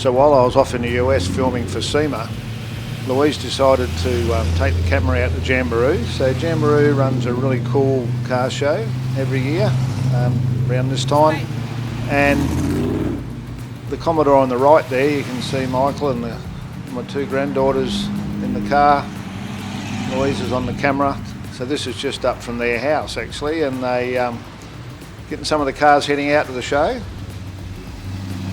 So while I was off in the US filming for SEMA, Louise decided to take the camera out to Jamberoo. So Jamberoo runs a really cool car show every year around this time. And the Commodore on the right there, you can see Michael and my two granddaughters in the car. Louise is on the camera. So this is just up from their house actually, and they getting some of the cars heading out to the show.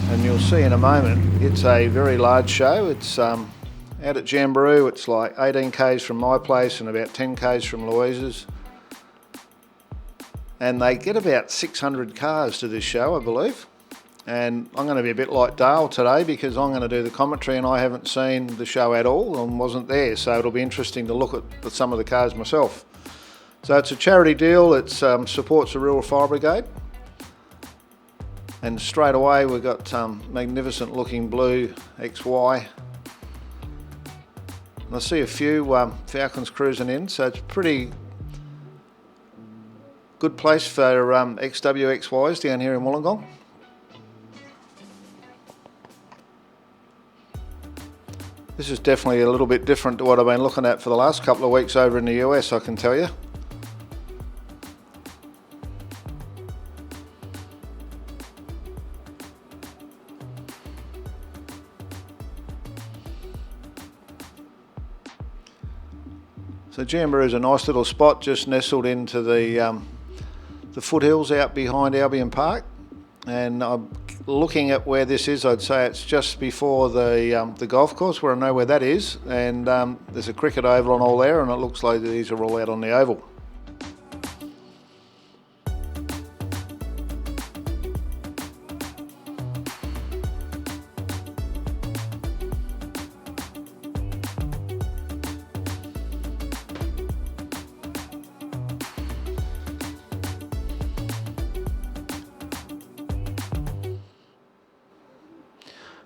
And you'll see in a moment, it's a very large show. It's out at Jamberoo, it's like 18 k's from my place and about 10 k's from Louise's. And they get about 600 cars to this show, I believe. And I'm going to be a bit like Dale today because I'm going to do the commentary and I haven't seen the show at all and wasn't there. So it'll be interesting to look at some of the cars myself. So it's a charity deal. It supports the Rural Fire Brigade. And straight away we've got magnificent looking blue XY. And I see a few Falcons cruising in, so it's a pretty good place for XW XYs down here in Wollongong. This is definitely a little bit different to what I've been looking at for the last couple of weeks over in the US, I can tell you. So Jamberoo is a nice little spot, just nestled into the foothills out behind Albion Park. And I'm looking at where this is, I'd say it's just before the golf course, where I know where that is. And there's a cricket oval and all there, and it looks like these are all out on the oval.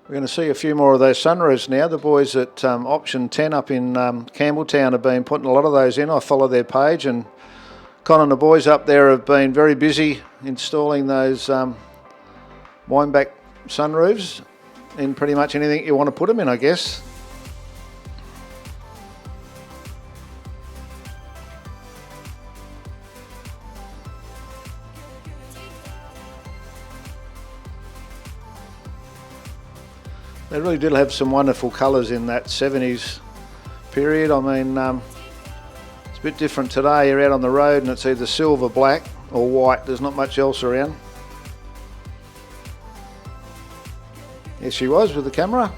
We're going to see a few more of those sunroofs now. The boys at Option 10 up in Campbelltown have been putting a lot of those in. I follow their page, and Con and the boys up there have been very busy installing those wind-back sunroofs in pretty much anything you want to put them in, I guess. They really did have some wonderful colours in that 70s period. I mean, it's a bit different today. You're out on the road and it's either silver, black or white. There's not much else around. Here she was with the camera.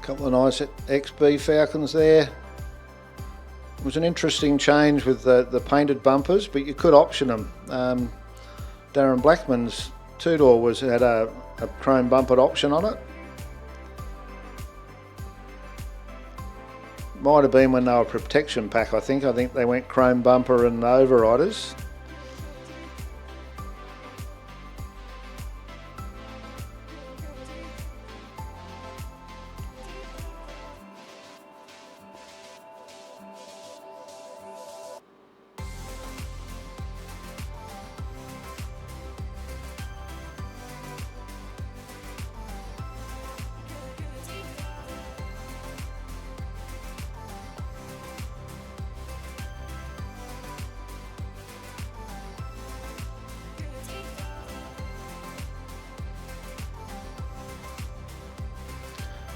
Couple of nice XB Falcons there. It was an interesting change with the painted bumpers, but you could option them. Darren Blackman's two-door had a chrome bumpered option on it. Might have been when they were protection pack, I think. I think they went chrome bumper and overriders.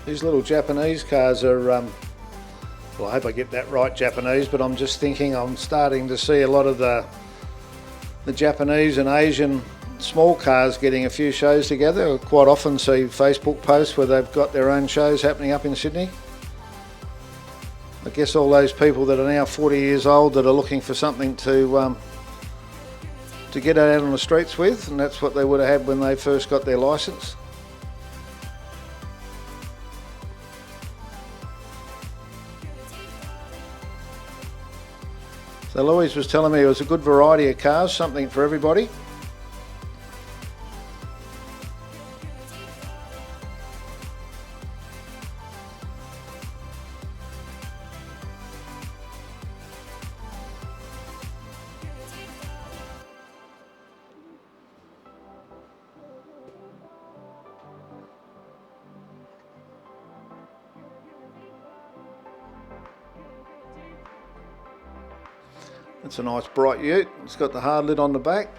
These little Japanese cars are, well, I hope I get that right, Japanese, but I'm just thinking I'm starting to see a lot of the Japanese and Asian small cars getting a few shows together. I quite often see Facebook posts where they've got their own shows happening up in Sydney. I guess all those people that are now 40 years old that are looking for something to get out on the streets with, and that's what they would have had when they first got their licence. So Louise was telling me it was a good variety of cars, something for everybody. It's a nice bright ute. It's got the hard lid on the back.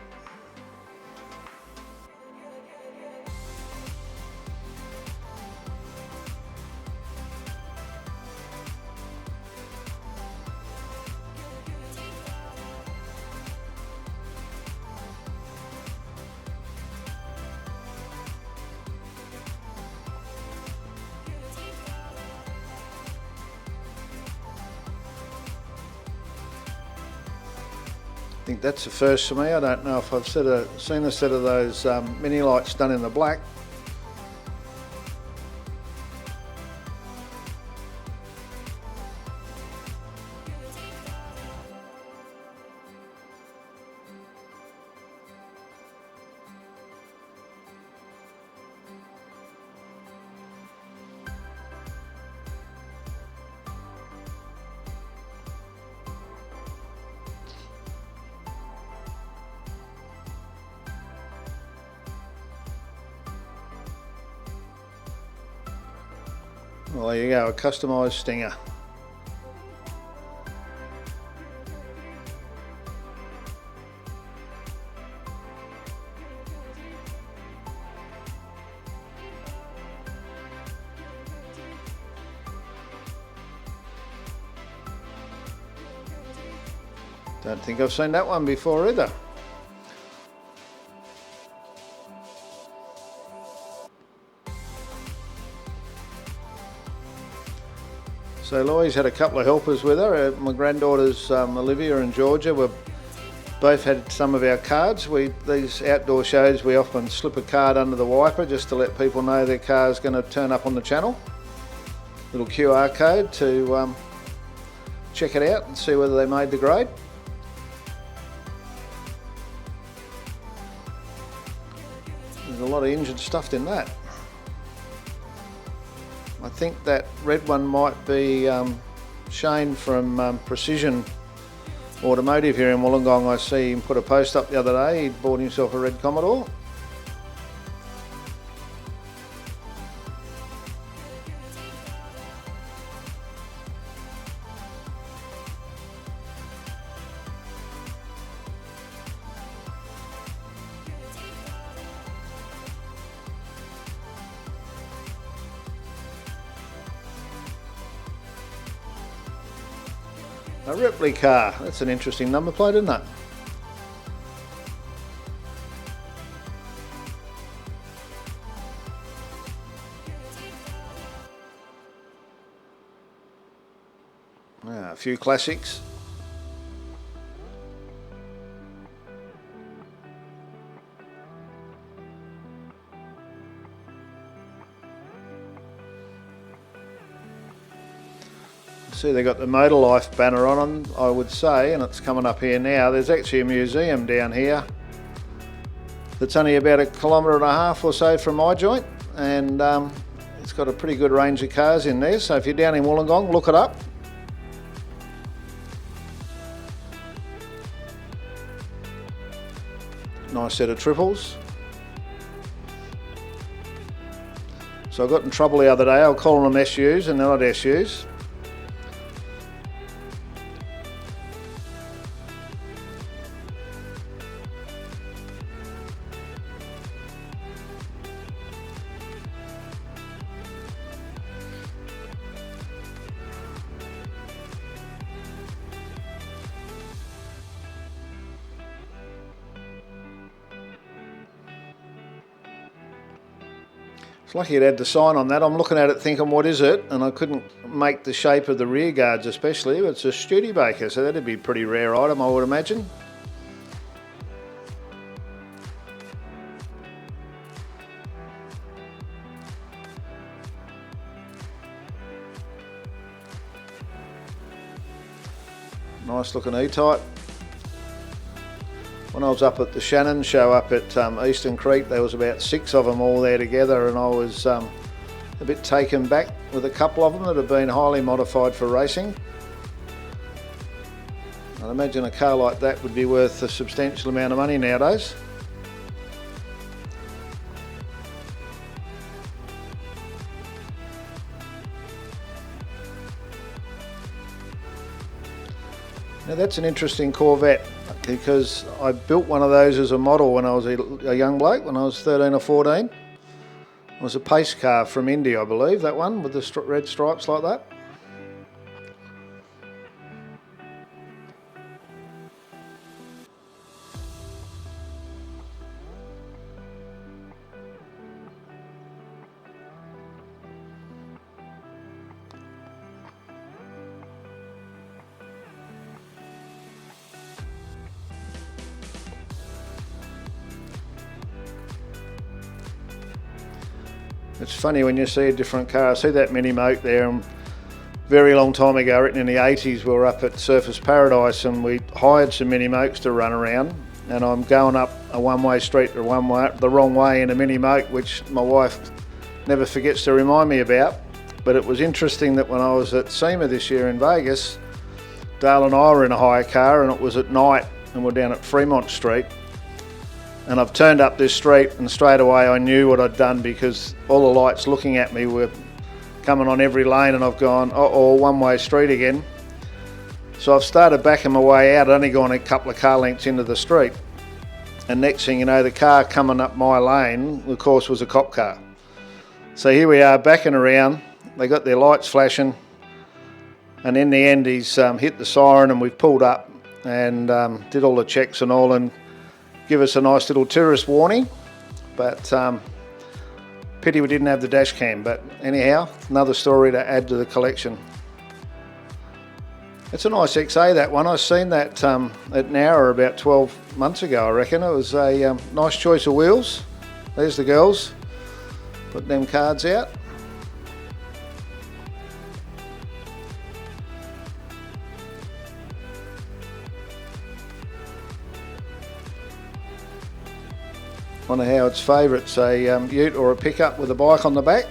I think that's the first for me. I don't know if I've seen a set of those mini lights done in the black. Well, there you go, a customised Stinger. Don't think I've seen that one before either. So Louise had a couple of helpers with her. My granddaughters Olivia and Georgia both had some of our cards. These outdoor shows, we often slip a card under the wiper just to let people know their car's going to turn up on the channel. Little QR code to check it out and see whether they made the grade. There's a lot of engine stuffed in that. I think that red one might be Shane from Precision Automotive here in Wollongong. I see him put a post up the other day. He bought himself a red Commodore. A Ripley car, that's an interesting number plate, isn't it? A few classics. See, they got the Motor Life banner on them, I would say, and it's coming up here now. There's actually a museum down here that's only about 1.5 kilometres or so from my joint, and it's got a pretty good range of cars in there. So if you're down in Wollongong, look it up. Nice set of triples. So I got in trouble the other day. I was calling them SUs and they're not SUs. It's lucky it had the sign on that. I'm looking at it thinking, what is it? And I couldn't make the shape of the rear guards especially. It's a Studebaker, so that'd be a pretty rare item, I would imagine. Nice nice looking E-type. When I was up at the Shannon show up at Eastern Creek, there was about 6 of them all there together, and I was a bit taken back with a couple of them that have been highly modified for racing. I imagine a car like that would be worth a substantial amount of money nowadays. Now that's an interesting Corvette, because I built one of those as a model when I was a young bloke, when I was 13 or 14. It was a pace car from India, I believe, that one with the red stripes like that. It's funny when you see a different car. I see that Mini Moke there, and very long time ago, written in the 80s, we were up at Surfers Paradise and we hired some Mini Mokes to run around, and I'm going up a one-way street the wrong way in a Mini Moke, which my wife never forgets to remind me about. But it was interesting that when I was at SEMA this year in Vegas, Dale and I were in a hire car, and it was at night, and we're down at Fremont Street. And I've turned up this street, and straight away I knew what I'd done, because all the lights looking at me were coming on every lane, and I've gone, uh-oh, one-way street again. So I've started backing my way out. I'd only gone a couple of car lengths into the street. And next thing you know, the car coming up my lane, of course, was a cop car. So here we are backing around. They got their lights flashing. And in the end, he's hit the siren, and we've pulled up and did all the checks and all, and give us a nice little tourist warning. But pity we didn't have the dash cam. But anyhow, another story to add to the collection. It's a nice XA, that one. I seen that at Nowra about 12 months ago, I reckon. It was a nice choice of wheels. There's the girls. Put them cards out. Wonder how its favourite's a ute or a pickup with a bike on the back.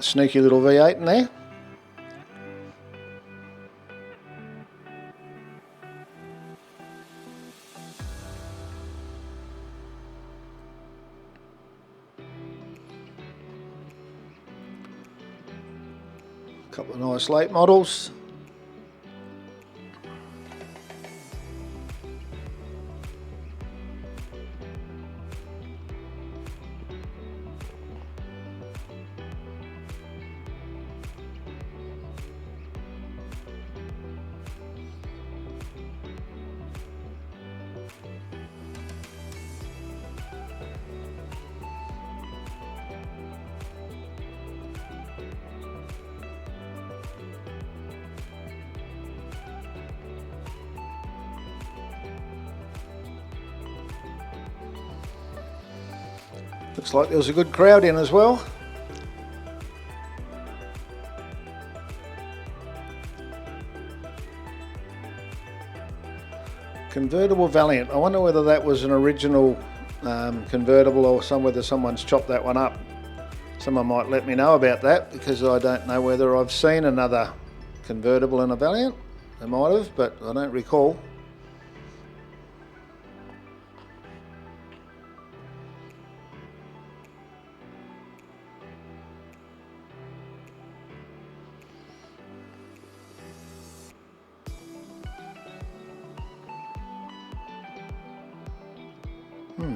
Sneaky little V8 in there. Couple of nice late models. Looks like there was a good crowd in as well. Convertible Valiant. I wonder whether that was an original convertible, or whether someone's chopped that one up. Someone might let me know about that, because I don't know whether I've seen another convertible in a Valiant. I might have, but I don't recall.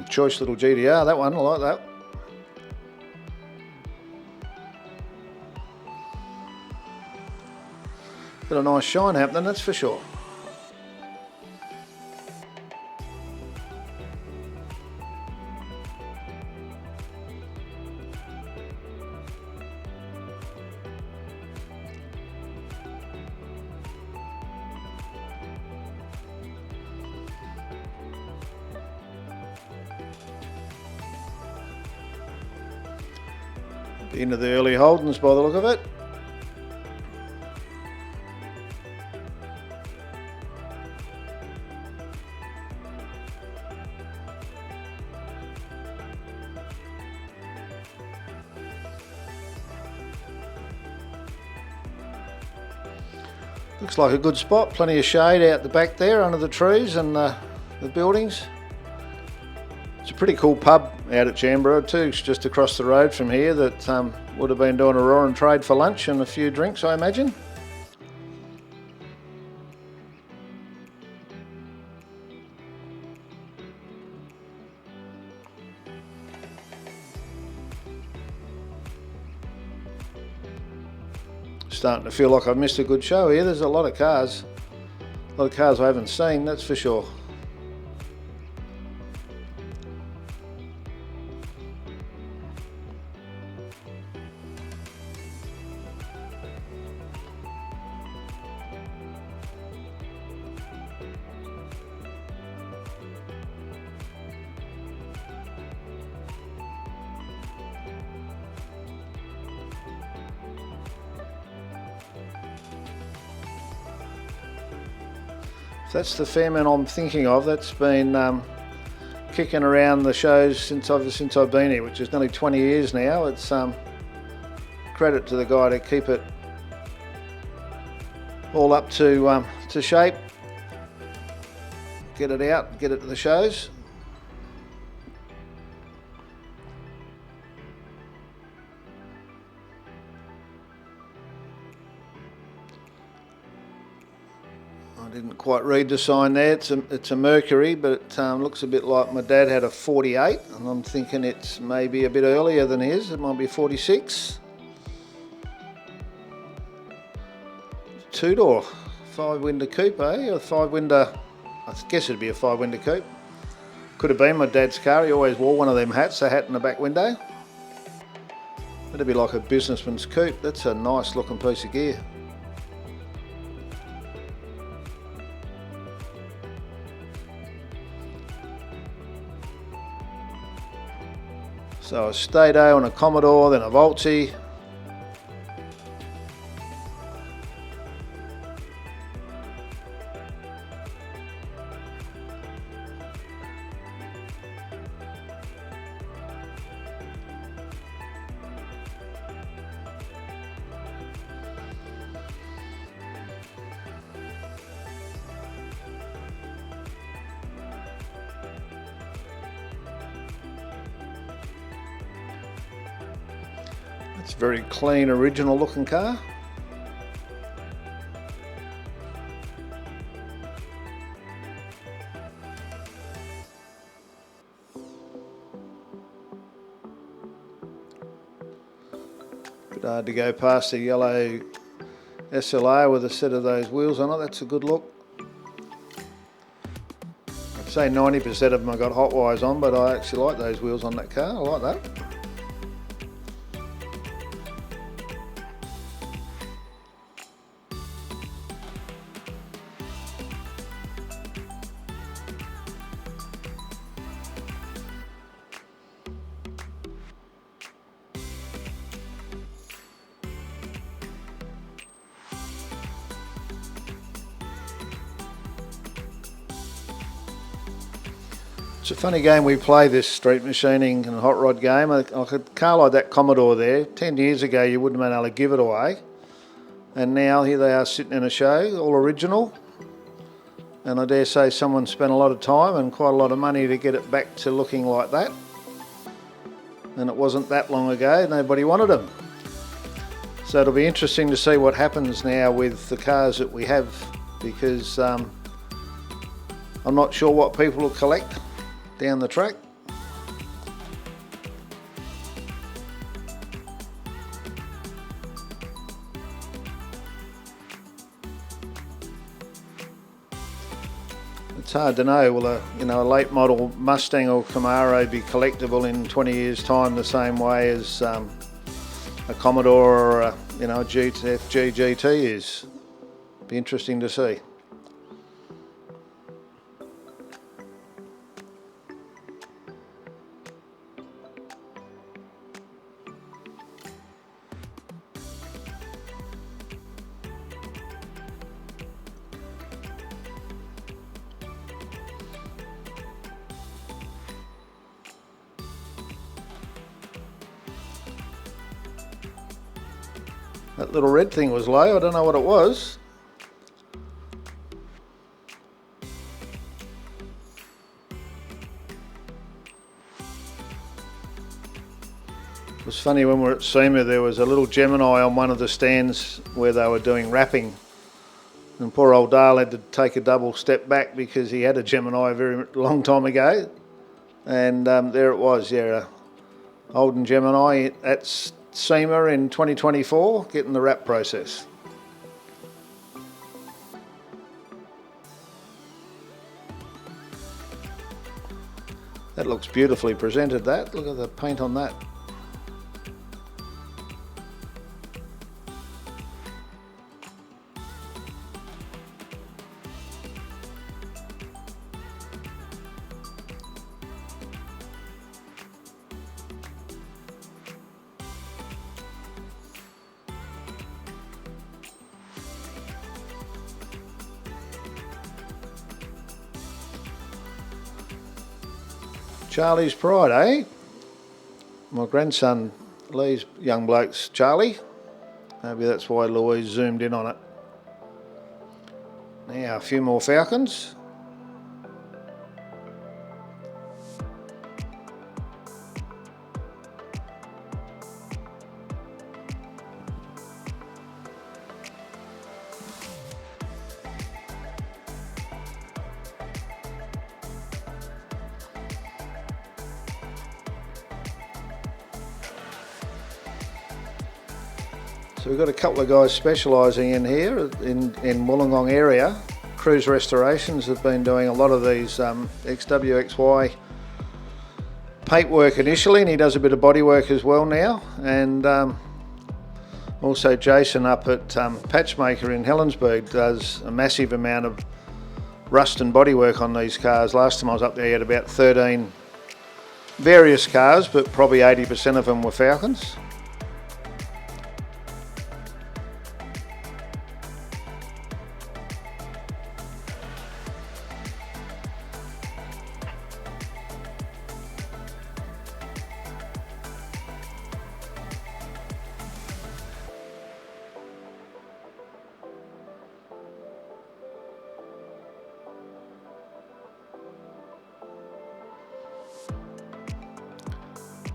Choice little GDR, that one, I like that. Got a nice shine happening, that's for sure. Into the early Holdens by the look of it. Looks like a good spot, plenty of shade out the back there under the trees and the buildings. It's a pretty cool pub out at Jamberoo too, it's just across the road from here, that would have been doing a roaring trade for lunch and a few drinks, I imagine. Starting to feel like I've missed a good show here. There's a lot of cars I haven't seen, that's for sure. That's the Fairman I'm thinking of. That's been kicking around the shows since I've been here, which is nearly 20 years now. It's credit to the guy to keep it all up to shape, get it out, get it to the shows. I didn't quite read the sign there. It's a Mercury, but it looks a bit like my dad had a 48, and I'm thinking it's maybe a bit earlier than his. It might be a 46. Two-door, five-window coupe, eh? A five-window, I guess it'd be a five-window coupe. Could have been my dad's car. He always wore one of them hats, a hat in the back window. That'd be like a businessman's coupe. That's a nice looking piece of gear. So a Stato and a Commodore, then a Volti. It's a very clean, original looking car. Bit hard to go past the yellow SLR with a set of those wheels on it. That's a good look. I'd say 90% of them have got hot wires on, but I actually like those wheels on that car. I like that. It's a funny game we play, this street machining and hot rod game. A car like that Commodore there, 10 years ago you wouldn't have been able to give it away. And now here they are sitting in a show, all original. And I dare say someone spent a lot of time and quite a lot of money to get it back to looking like that. And it wasn't that long ago, nobody wanted them. So it'll be interesting to see what happens now with the cars that we have, because I'm not sure what people will collect down the track. It's hard to know, will a late model Mustang or Camaro be collectible in 20 years time the same way as a Commodore or a FG GT is? Be interesting to see. That little red thing was low, I don't know what it was. It was funny, when we were at SEMA there was a little Gemini on one of the stands where they were doing wrapping, and poor old Dale had to take a double step back because he had a Gemini a very long time ago, and there it was, yeah, a Holden Gemini at SEMA in 2024 getting the wrap process. That looks beautifully presented, that. Look at the paint on that. Charlie's Pride, eh? My grandson Lee's young bloke's Charlie. Maybe that's why Louise zoomed in on it. Now a few more falcons. So we've got a couple of guys specialising in here in Wollongong area. Cruise Restorations have been doing a lot of these XWXY paint work initially, and he does a bit of body work as well now. And also Jason up at Patchmaker in Helensburgh does a massive amount of rust and body work on these cars. Last time I was up there he had about 13 various cars, but probably 80% of them were Falcons.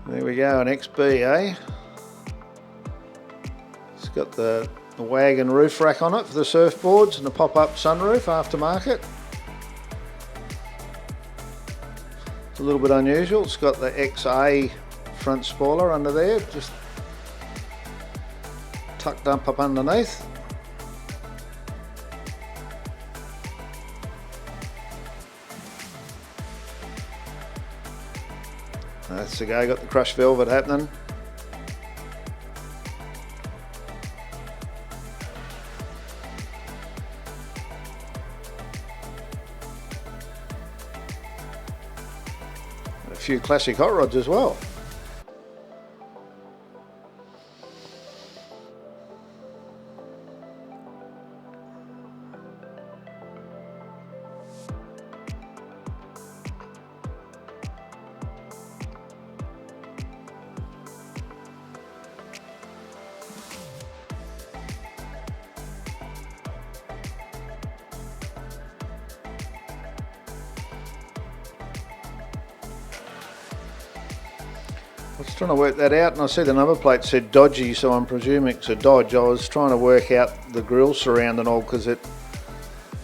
There we go, an XB, eh? It's got the wagon roof rack on it for the surfboards and the pop-up sunroof aftermarket. It's a little bit unusual. It's got the XA front spoiler under there, just tucked up underneath. That's the guy, got the crushed velvet happening. And a few classic hot rods as well. I was trying to work that out, and I see the number plate said Dodgy, so I'm presuming it's a Dodge. I was trying to work out the grille surround and all, because it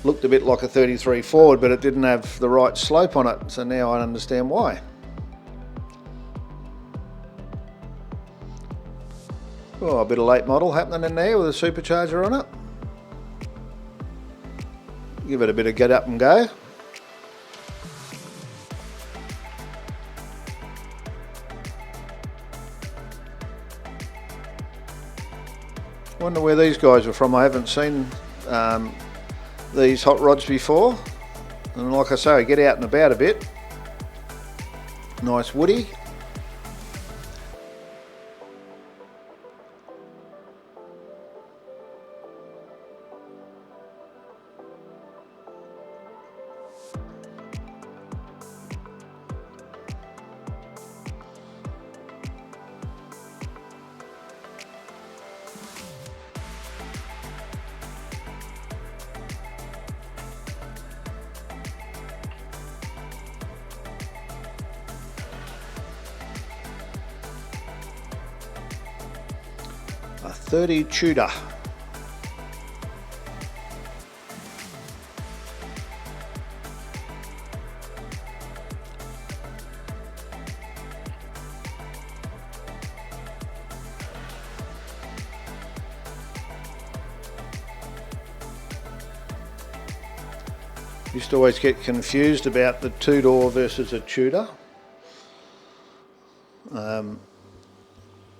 looked a bit like a 33 Ford, but it didn't have the right slope on it, so now I understand why. Oh, a bit of late model happening in there with a supercharger on it. Give it a bit of get up and go. Wonder where these guys are from. I haven't seen these hot rods before, and like I say, get out and about a bit. Nice woody. a 30 Tudor. Used to always get confused about the two-door versus a Tudor,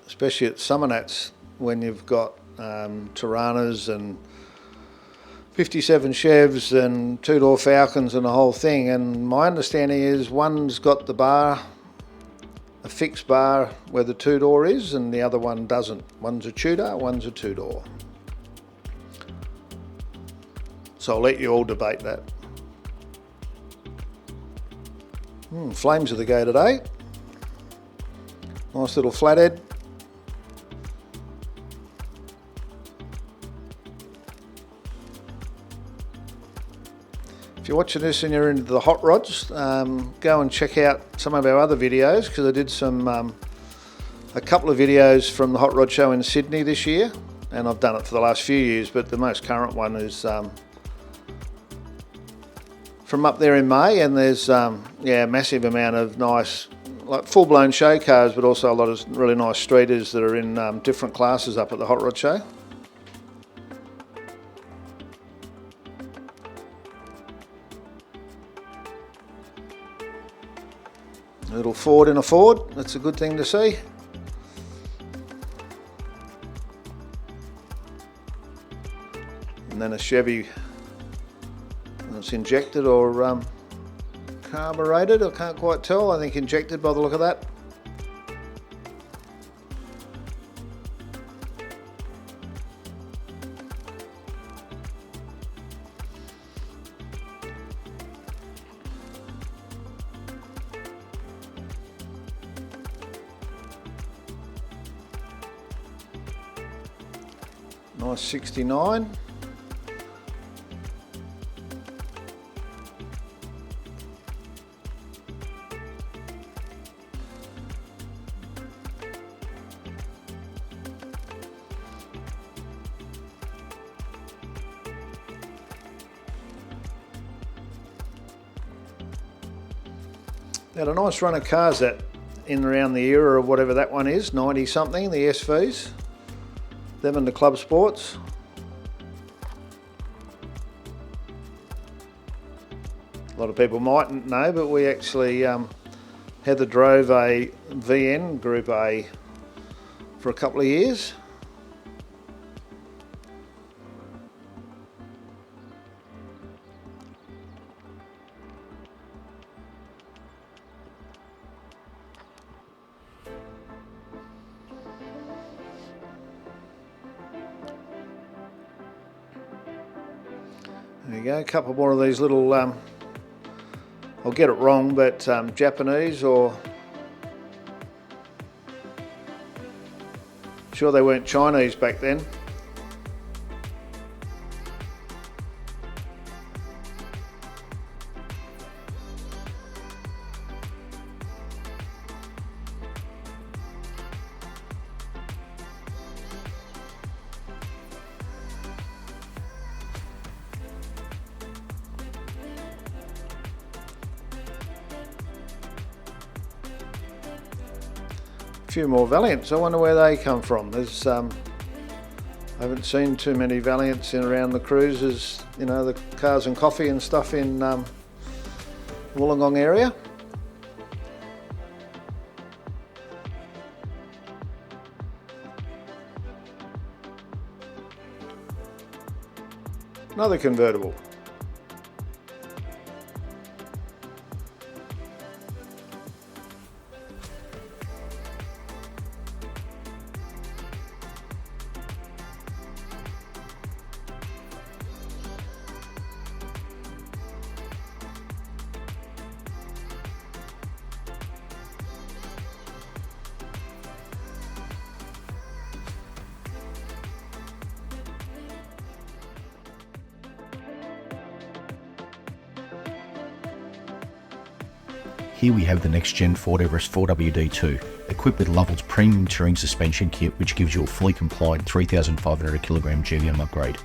especially at Summernats when you've got Tiranas and 57 Chevs and two-door Falcons and the whole thing. And my understanding is one's got the bar, a fixed bar where the two-door is, and the other one doesn't. One's a Tudor, one's a two-door. So I'll let you all debate that. Flames of the go today. Nice little flathead. If you're watching this and you're into the hot rods, go and check out some of our other videos, because I did a couple of videos from the Hot Rod Show in Sydney this year, and I've done it for the last few years, but the most current one is from up there in May, and there's a massive amount of nice, like full-blown show cars, but also a lot of really nice streeters that are in different classes up at the Hot Rod Show. A little Ford in a Ford, that's a good thing to see. And then a Chevy that's injected or carbureted, I can't quite tell. I think injected by the look of that. Nice 69. Had a nice run of cars that in and around the era of whatever that one is, 90 something, the SVs, them and the Club Sports. A lot of people mightn't know, but we actually Heather drove a VN Group A for a couple of years. There you go, a couple more of these little, I'll get it wrong, but Japanese, or sure they weren't Chinese back then. A few more Valiants. I wonder where they come from. There's I haven't seen too many Valiants in around the cruisers, you know, the Cars and Coffee and stuff in Wollongong area. Another convertible. Here we have the next gen Ford Everest 4WD2, equipped with Lovell's premium touring suspension kit, which gives you a fully compliant 3,500 kg GVM upgrade.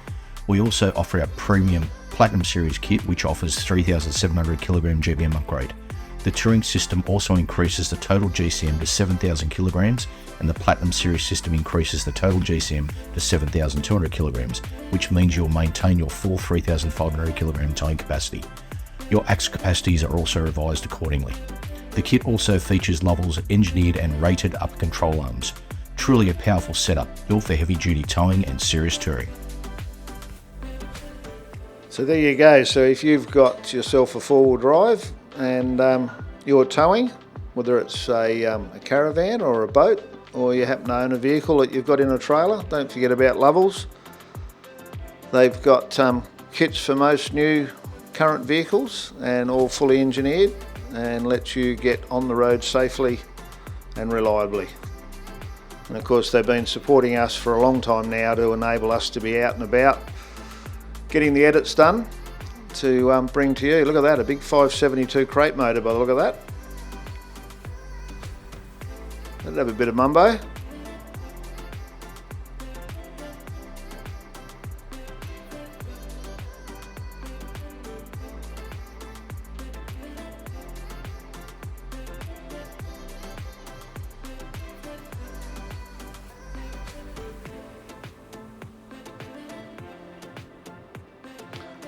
We also offer our premium Platinum Series kit, which offers 3,700 kg GVM upgrade. The touring system also increases the total GCM to 7,000 kg, and the Platinum Series system increases the total GCM to 7,200 kg, which means you'll maintain your full 3,500 kg towing capacity. Your axle capacities are also revised accordingly. The kit also features Lovell's engineered and rated upper control arms. Truly a powerful setup, built for heavy duty towing and serious touring. So there you go. So if you've got yourself a four-wheel drive and you're towing, whether it's a caravan or a boat, or you happen to own a vehicle that you've got in a trailer, don't forget about Lovell's. They've got kits for most new current vehicles and all fully engineered and lets you get on the road safely and reliably. And of course they've been supporting us for a long time now to enable us to be out and about getting the edits done to bring to you. Look at that, a big 572 crate motor by the look of that. That'd have a bit of mumbo.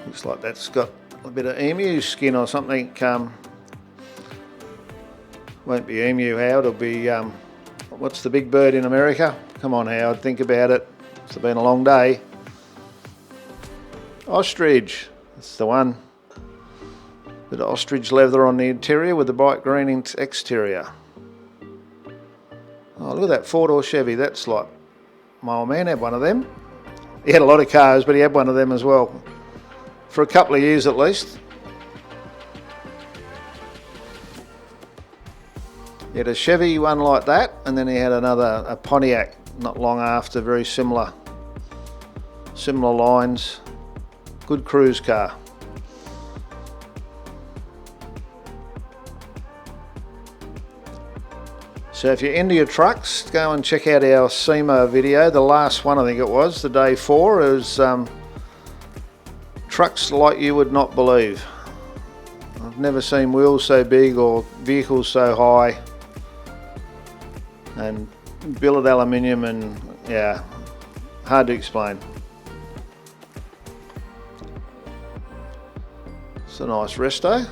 Looks like that's got a bit of emu skin or something. Won't be emu, Howard. It'll be, what's the big bird in America? Come on, Howard, think about it. It's been a long day. Ostrich, that's the one. Bit of ostrich leather on the interior with the bright green exterior. Oh, look at that four-door Chevy. That's like, my old man had one of them. He had a lot of cars, but he had one of them as well. For a couple of years at least. He had a Chevy one like that, and then he had a Pontiac not long after, very similar lines. Good cruise car. So if you're into your trucks, go and check out our SEMA video. The last one, I think it was, the day 4, is trucks like you would not believe. I've never seen wheels so big or vehicles so high, and billet aluminium, and yeah, hard to explain. It's a nice resto.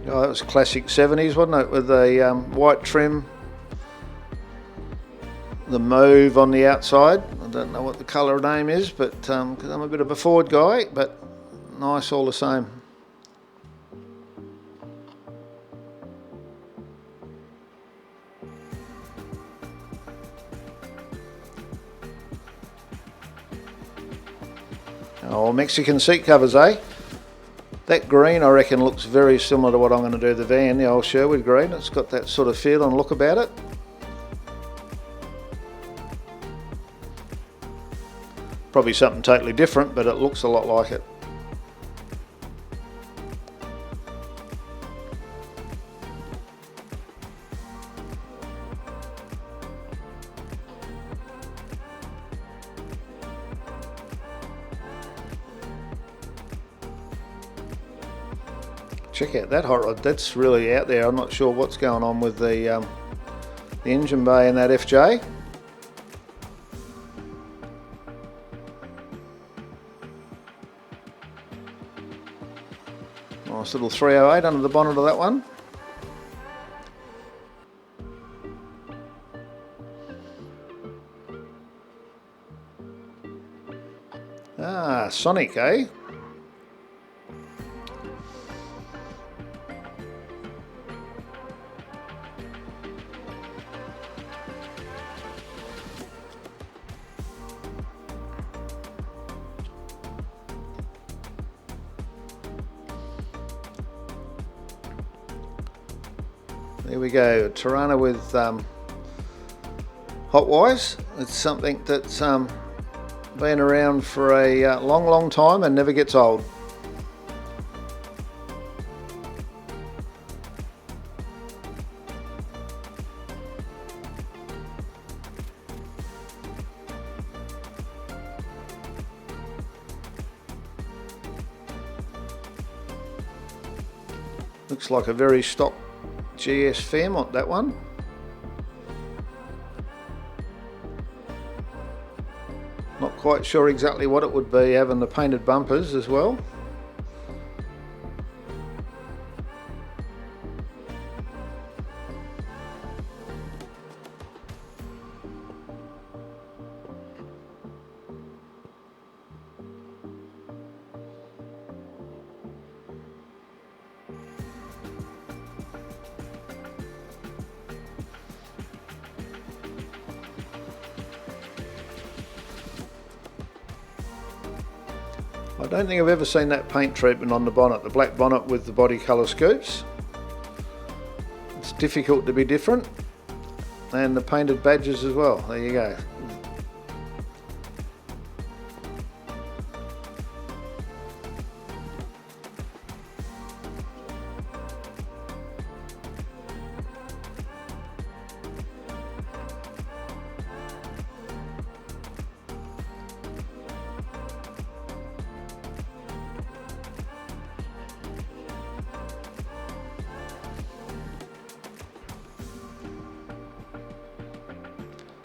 Oh, that was classic 70s, wasn't it, with a white trim, the mauve on the outside. I don't know what the colour name is, but because I'm a bit of a Ford guy, but nice all the same. Oh, Mexican seat covers, eh? That green, I reckon, looks very similar to what I'm going to do the van, the old Sherwood green. It's got that sort of feel and look about it. Probably something totally different, but it looks a lot like it. Check out that hot rod, that's really out there. I'm not sure what's going on with the engine bay in that FJ. Nice little 308 under the bonnet of that one. Ah, Sonic, eh? There we go, Tirana with hot wires. It's something that been around for a long time and never gets old. Looks like a very stock GS Fairmont, that one. Not quite sure exactly what it would be, having the painted bumpers as well. I don't think I've ever seen that paint treatment on the bonnet, the black bonnet with the body colour scoops. It's difficult to be different. And the painted badges as well, there you go.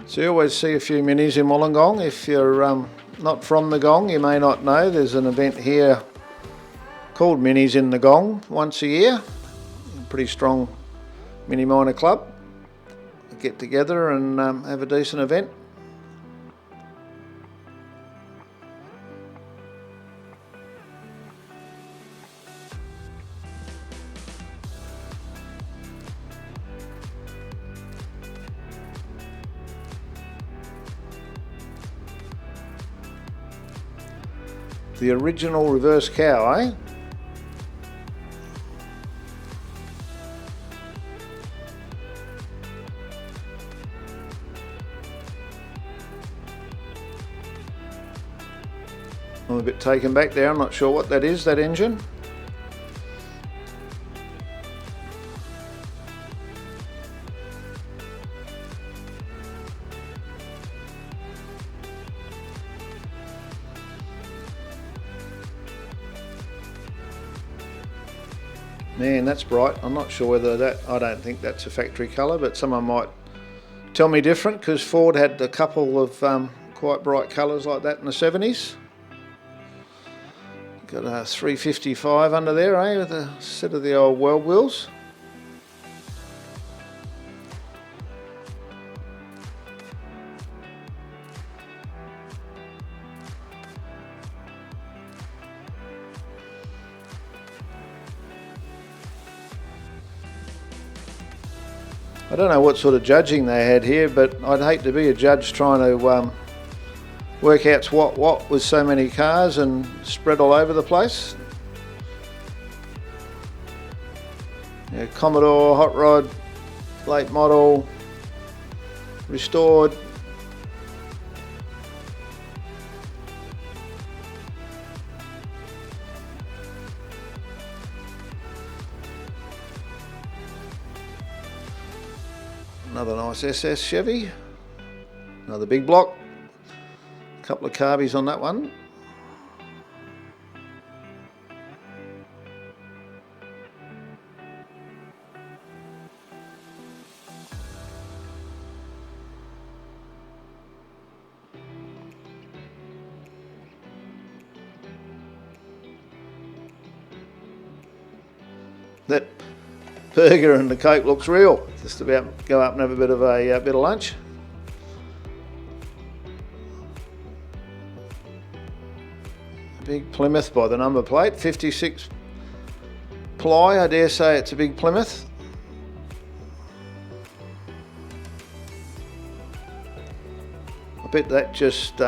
So you always see a few minis in Wollongong. If you're not from the Gong, you may not know there's an event here called Minis in the Gong once a year. A pretty strong mini minor club. Get together and have a decent event. The original reverse cow, eh? I'm a bit taken back there, I'm not sure what that is, that engine. Man, that's bright. I'm not sure whether that, I don't think that's a factory colour, but someone might tell me different, because Ford had a couple of quite bright colours like that in the 70s. Got a 355 under there, eh, with a set of the old world wheels. I don't know what sort of judging they had here, but I'd hate to be a judge trying to work out what with so many cars and spread all over the place. Yeah, Commodore, Hot Rod, late model, restored. Another nice SS Chevy, another big block, a couple of carbies on that one. That burger and the Coke looks real. Just about go up and have a bit of lunch. Big Plymouth by the number plate, 56 ply. I dare say it's a big Plymouth. I bet that just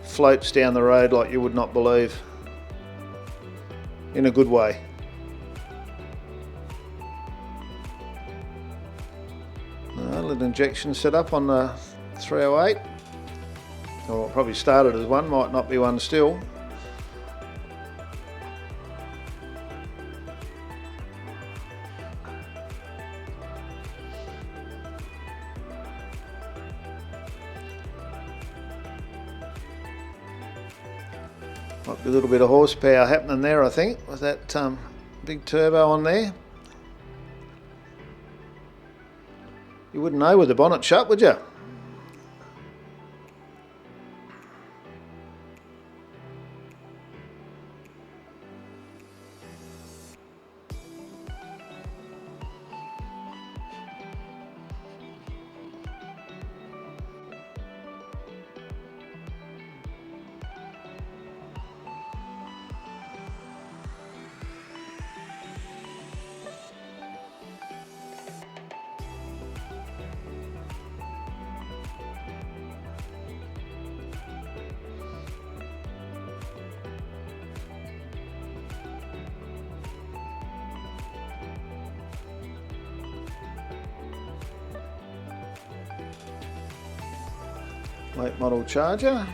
floats down the road like you would not believe, in a good way. Little injection set up on the 308. Or probably started as one, might not be one still. Might be a little bit of horsepower happening there, I think, with that big turbo on there. You wouldn't know with the bonnet shut, would you? Late model Charger.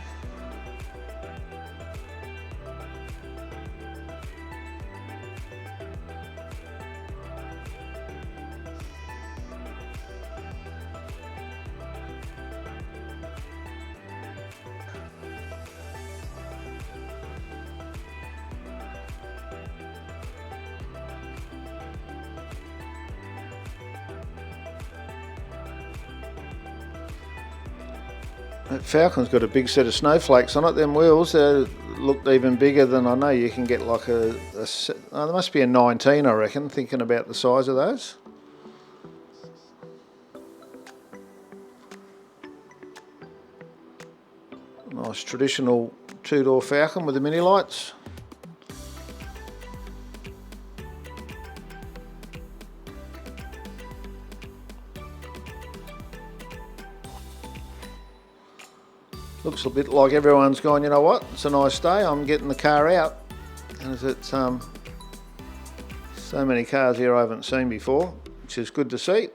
That Falcon's got a big set of snowflakes on it. Them wheels looked even bigger than I know. You can get like there must be a 19, I reckon, thinking about the size of those. Nice traditional two-door Falcon with the mini lights. Looks a bit like everyone's gone, you know what, it's a nice day, I'm getting the car out. And it's so many cars here I haven't seen before, which is good to see.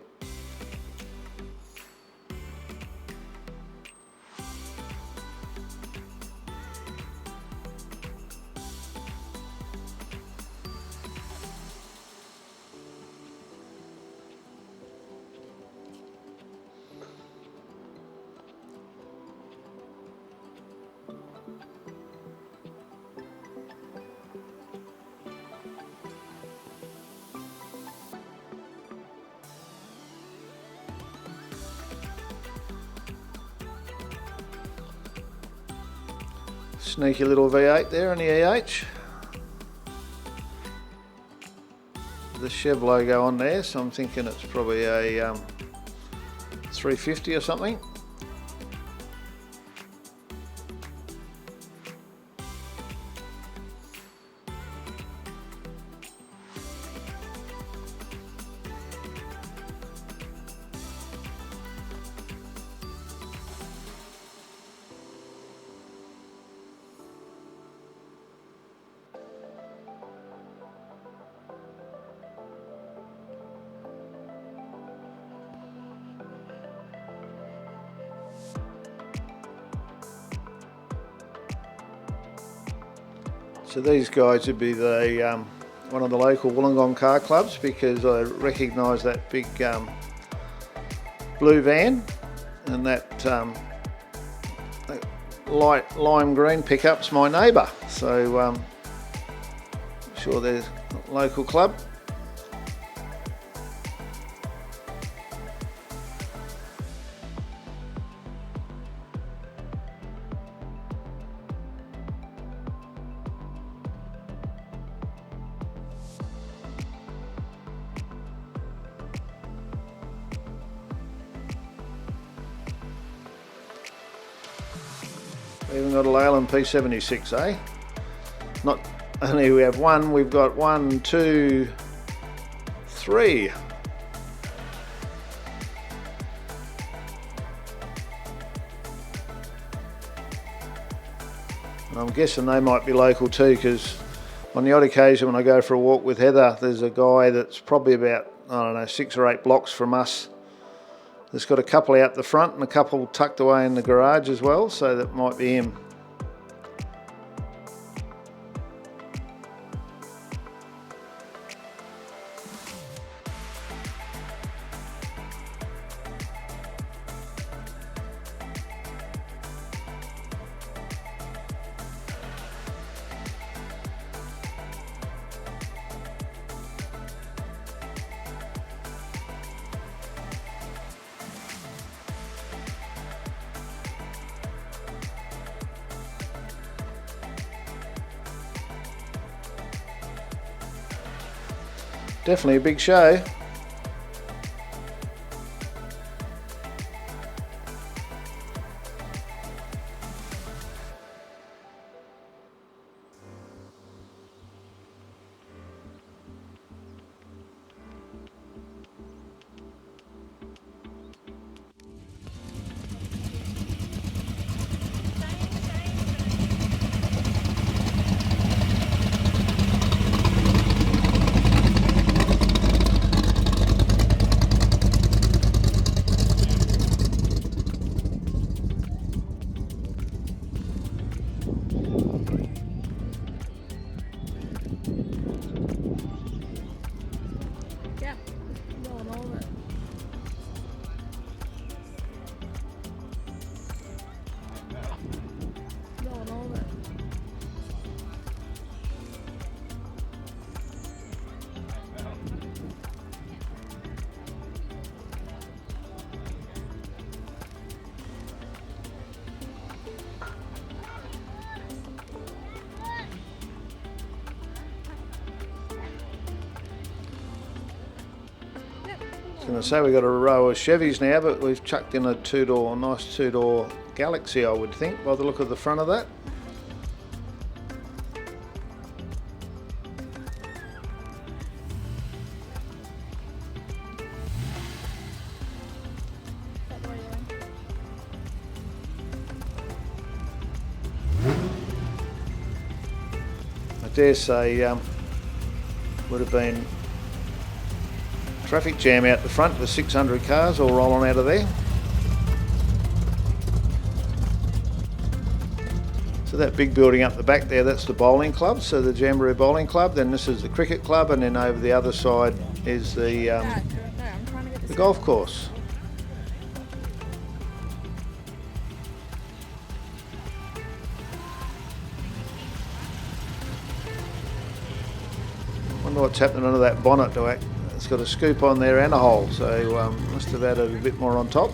Sneaky little V8 there in the EH. The Chev logo on there, so I'm thinking it's probably a 350 or something. So these guys would be the one of the local Wollongong car clubs, because I recognise that big blue van and that light lime green pickup's my neighbour. So I'm sure they're a local club. Even got a Leyland P76, eh? Not only we have one, we've got 1, 2, 3. I'm guessing they might be local too, because on the odd occasion when I go for a walk with Heather, there's a guy that's probably about, I don't know, 6 or 8 blocks from us There's got a couple out the front and a couple tucked away in the garage as well, so that might be him. Definitely a big show. I was going to say we've got a row of Chevys now, but we've chucked in a two-door, nice two-door Galaxy, I would think, by the look of the front of that. I dare say would have been traffic jam out the front with 600 cars all rolling out of there. So that big building up the back there, that's the bowling club, so the Jamberoo Bowling Club. Then this is the cricket club, and then over the other side is the golf course. Wonder what's happening under that bonnet to act. It's got a scoop on there and a hole, so must have added a bit more on top.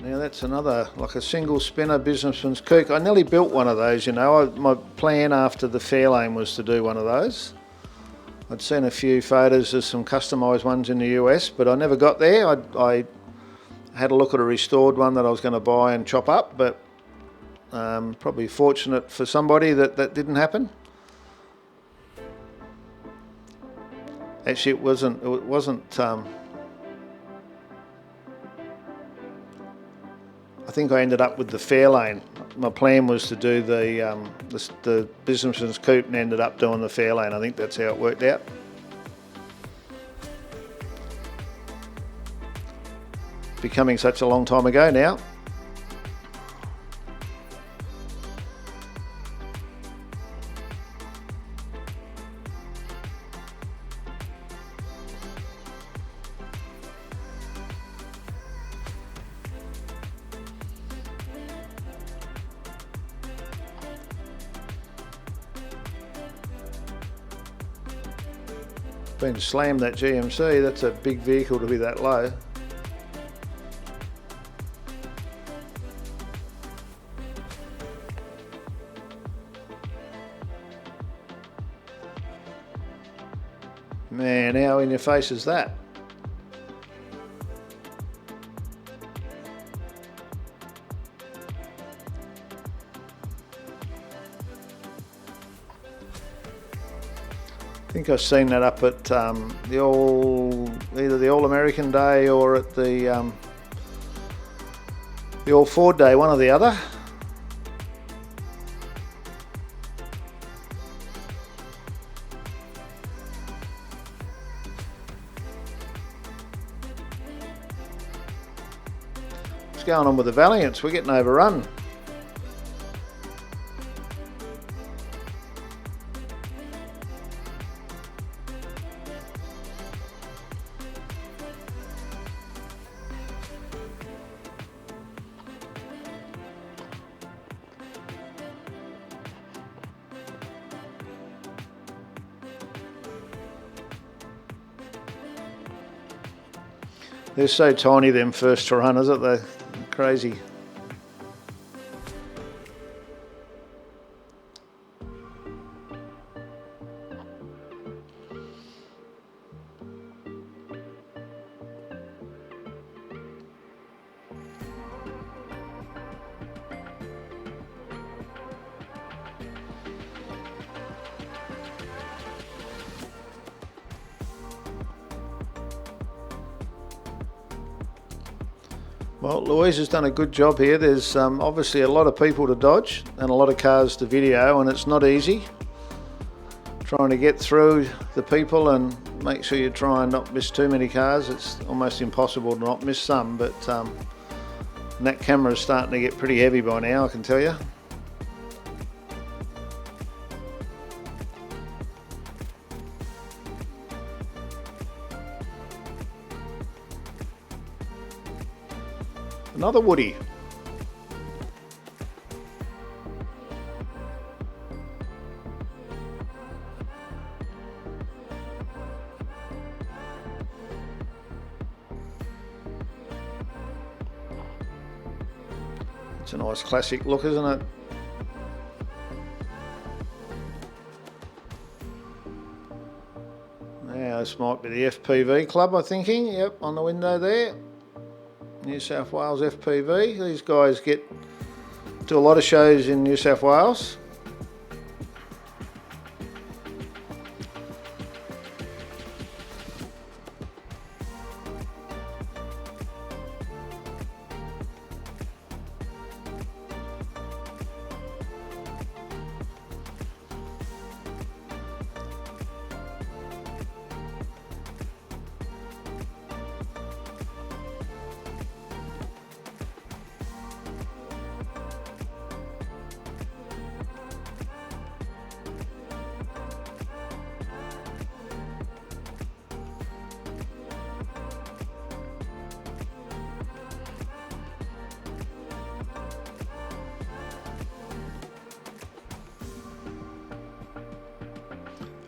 Now that's another, like a single spinner businessman's coupe. I nearly built one of those, you know. My plan after the Fairlane was to do one of those. I'd seen a few photos of some customised ones in the US, but I never got there. I had a look at a restored one that I was going to buy and chop up, but probably fortunate for somebody that didn't happen. Actually, it wasn't. I think I ended up with the Fairlane. My plan was to do the businessman's coupe and ended up doing the Fairlane. I think that's how it worked out. Becoming such a long time ago now. Been slammed, that GMC. That's a big vehicle to be that low. Man, how in your face is that? I think I've seen that up at either the All American Day or at the the All Ford Day, one or the other. What's going on with the Valiants? We're getting overrun. They're so tiny, them first to run, isn't they? Crazy. Well, Louise has done a good job here. There's obviously a lot of people to dodge and a lot of cars to video, and it's not easy trying to get through the people and make sure you try and not miss too many cars. It's almost impossible to not miss some, but that camera is starting to get pretty heavy by now, I can tell you. Another Woody. It's a nice classic look, isn't it? Now this might be the FPV club, I'm thinking. Yep, on the window there. New South Wales FPV. These guys do a lot of shows in New South Wales.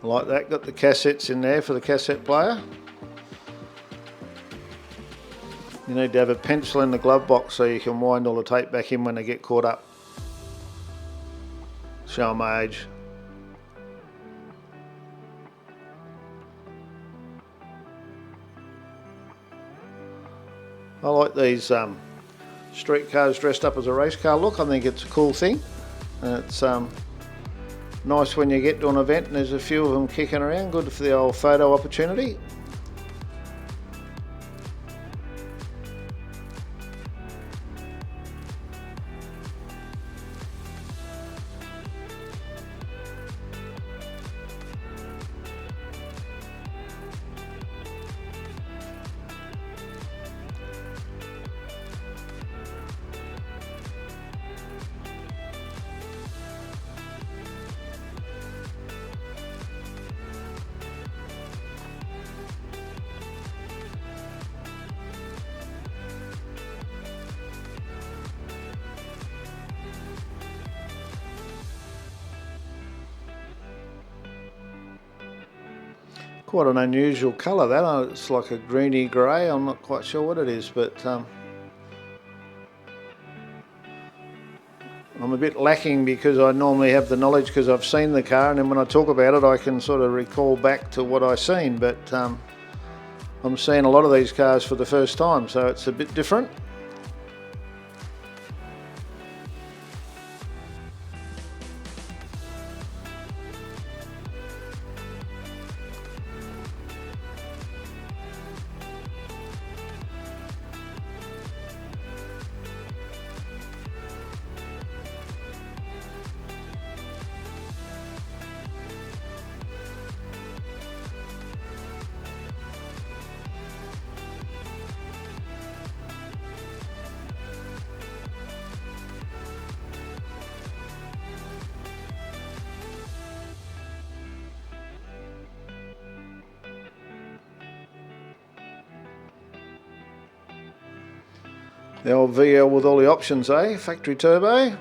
Like that, got the cassettes in there for the cassette player. You need to have a pencil in the glove box so you can wind all the tape back in when they get caught up. Show my age. I like these street cars dressed up as a race car look. I think it's a cool thing. And it's nice when you get to an event and there's a few of them kicking around. Good for the old photo opportunity. Quite an unusual colour that. It's like a greeny grey. I'm not quite sure what it is, but I'm a bit lacking because I normally have the knowledge because I've seen the car, and then when I talk about it I can sort of recall back to what I've seen, but I'm seeing a lot of these cars for the first time, so it's a bit different. The old VL with all the options, eh? Factory turbo.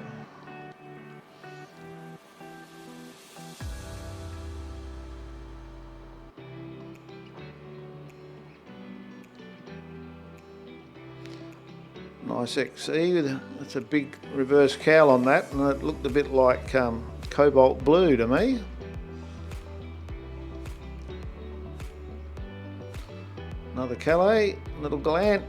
Nice XE. That's a big reverse cowl on that, and it looked a bit like cobalt blue to me. Another Calais, little Galant.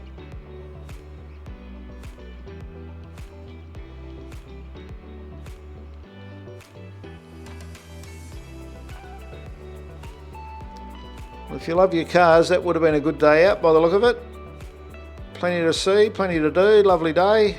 Well, if you love your cars, that would have been a good day out by the look of it. Plenty to see, plenty to do, lovely day.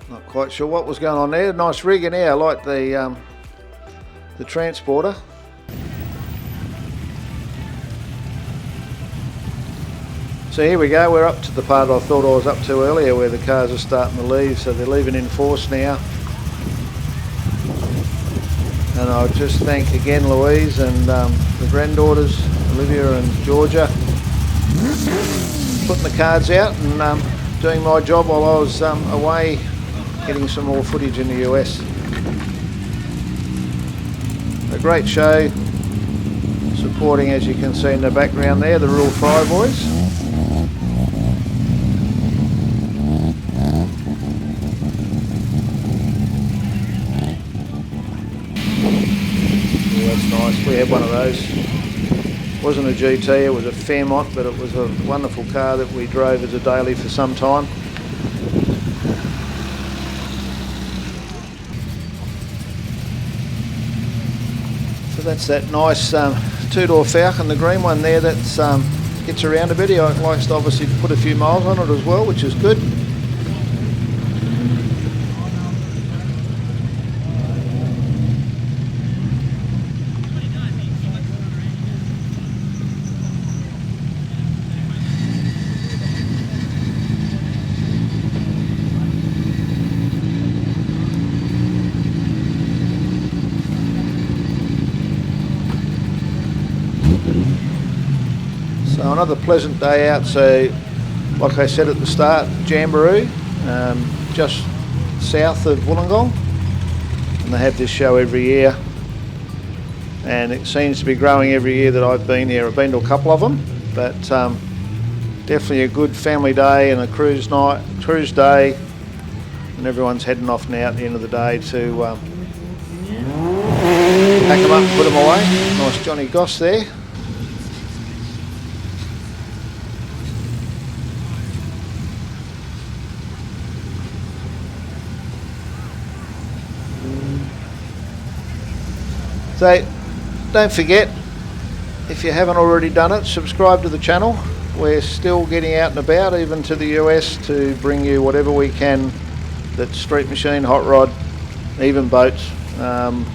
Not quite sure what was going on there. Nice rig in here. I like the transporter. So here we go. We're up to the part I thought I was up to earlier, where the cars are starting to leave. So they're leaving in force now. And I'll just thank again Louise and the granddaughters, Olivia and Georgia, putting the cards out and doing my job while I was away getting some more footage in the US. A great show, supporting, as you can see in the background there, the real Fire Boys. Yeah, that's nice. We had one of those. It wasn't a GT, it was a Fairmont, but it was a wonderful car that we drove as a daily for some time. So that's that nice two-door Falcon, the green one there, that gets around a bit. He likes to obviously put a few miles on it as well, which is good. So another pleasant day out. So like I said at the start, Jamberoo, just south of Wollongong, and they have this show every year, and it seems to be growing every year that I've been here. I've been to a couple of them, but definitely a good family day and a cruise day, and everyone's heading off now at the end of the day to pack them up and put them away. Nice Johnny Goss there. So don't forget, if you haven't already done it, subscribe to the channel. We're still getting out and about, even to the US, to bring you whatever we can that's street machine, hot rod, even boats. Going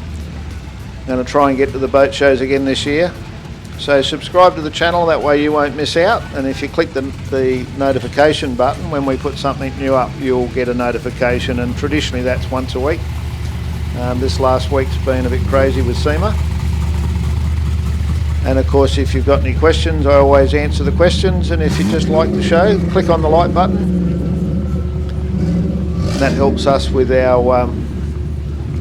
to try and get to the boat shows again this year. So subscribe to the channel, that way you won't miss out, and if you click the notification button when we put something new up, you'll get a notification, and traditionally that's once a week. This last week's been a bit crazy with SEMA. And of course, if you've got any questions, I always answer the questions, and if you just like the show, click on the like button. And that helps us with our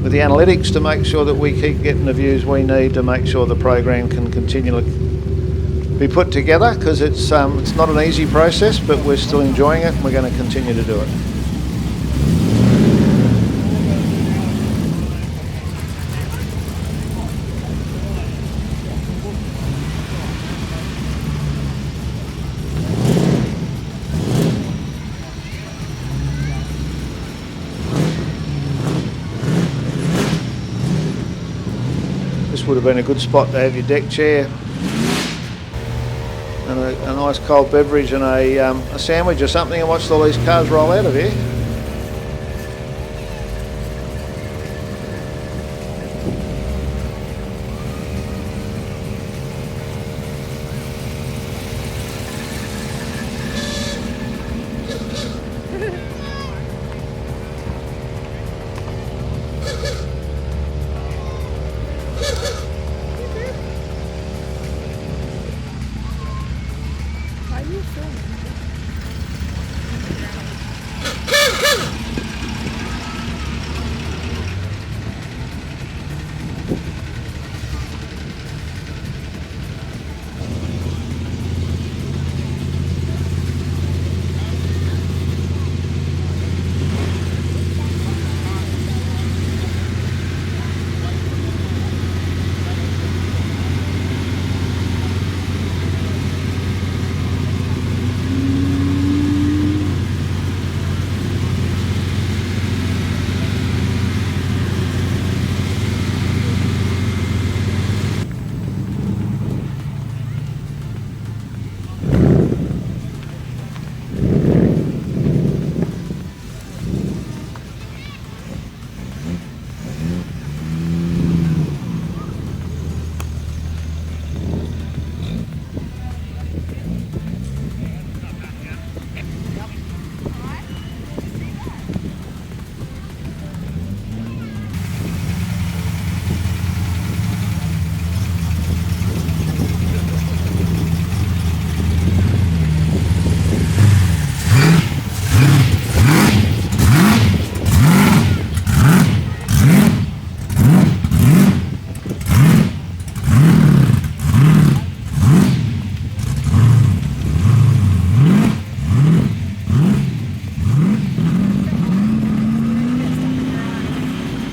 with the analytics to make sure that we keep getting the views we need to make sure the program can continually be put together, because it's not an easy process, but we're still enjoying it and we're going to continue to do it. This would have been a good spot to have your deck chair and a nice cold beverage and a sandwich or something, and watch all these cars roll out of here.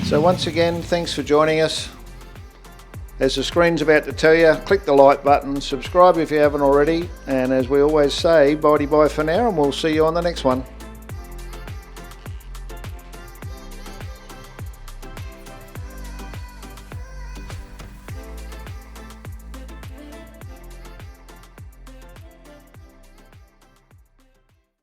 So once again, thanks for joining us. As the screen's about to tell you, click the like button, subscribe if you haven't already, and as we always say, bye-bye for now, and we'll see you on the next one.